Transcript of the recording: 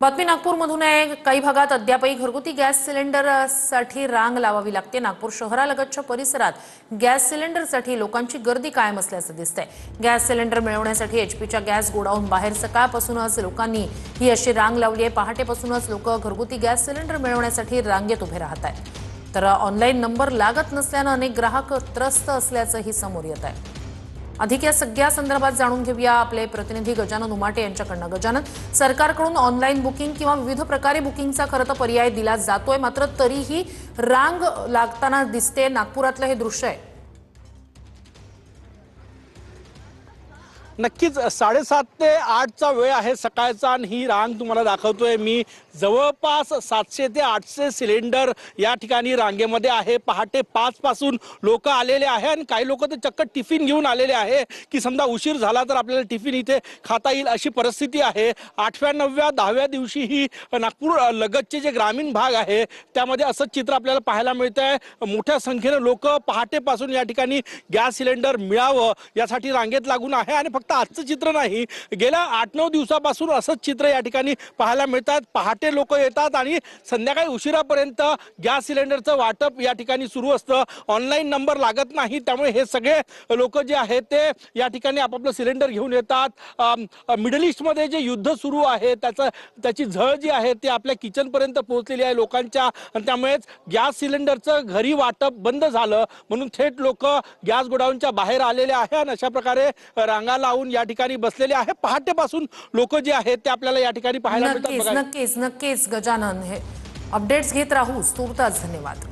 बातमी नागपूरमधून आहे। काही भागात अद्यापही घरगुती गॅस सिलेंडरसाठी रांग लावावी लागते। नागपूर शहरालगतच्या परिसरात गॅस सिलेंडरसाठी लोकांची गर्दी कायम असल्याचं दिसतंय। गॅस सिलेंडर मिळवण्यासाठी एचपीच्या गॅस गोडाऊन बाहेर सकाळपासूनच लोकांनी ही अशी रांग लावली आहे। पहाटेपासूनच लोक घरगुती गॅस सिलेंडर मिळवण्यासाठी रांगेत उभे राहत आहेत। तर ऑनलाईन नंबर लागत नसल्याने अनेक ग्राहक त्रस्त असल्याचंही समोर येत आहे। अधिक या सगळ्या संदर्भात जाणून घेऊया आपले प्रतिनिधी गजानन उमाटे यांच्याकडनं। गजानन, सरकारकडून ऑनलाईन बुकिंग किंवा विविध प्रकारे बुकिंगचा खरं तर पर्याय दिला जातोय, मात्र तरीही रांग लागताना दिसते। नागपुरातलं हे दृश्य आहे। नक्कीच 7:30 ते 8चा वेळ आहे सकाळचा आणि ही रांग तुम्हाला दाखवतोय मी। जवळपास 700 ते 800 सिलेंडर या ठिकाणी रांगेमध्ये आहे। पहाटे 5 पासून लोक आलेले आहे आणि काही लोक तर चक्क टिफिन घेऊन आलेले आहे की समजा उशीर झाला तर आपल्याला टिफिन इथे खाता येईल अशी परिस्थिती आहे। 8व्या 9व्या 10व्या दिवशी ही नागपूर लगतचे जे ग्रामीण भाग आहे त्यामध्ये असं चित्र आपल्याला पाहायला मिळतंय। मोठ्या संख्येने लोक पहाटेपासून या ठिकाणी गॅस सिलेंडर मिळावं यासाठी रांगेत लागून आहे आणि फक्त आजचं चित्र नाही, गेल्या 8-9 दिवसापासून असंच चित्र या ठिकाणी पाहायला मिळतात। पहाटे लोक येतात आणि संध्याकाळी उशिरापर्यंत गॅस सिलेंडरचं वाटप या ठिकाणी सुरू असतं। ऑनलाईन नंबर लागत नाही, त्यामुळे हे सगळे लोक जे आहेत ते या ठिकाणी आपापलं सिलेंडर घेऊन येतात। मिडल ईस्टमध्ये जे युद्ध सुरू आहे त्याची झळ जी आहे ती आपल्या किचनपर्यंत पोहोचलेली आहे लोकांच्या, आणि त्यामुळेच गॅस सिलेंडरचं घरी वाटप बंद झालं म्हणून थेट लोक गॅस गोडाऊनच्या बाहेर आलेले आहे आणि अशा प्रकारे रांगा लावून या ठिकाणी बसलेले आहे। पहाटेपासून लोक जे आहेत ते आपल्याला या ठिकाणी पाहायला मिळतात। नक्कीच गजानन, हे अपडेट्स घेत राहू। तूर्तास धन्यवाद।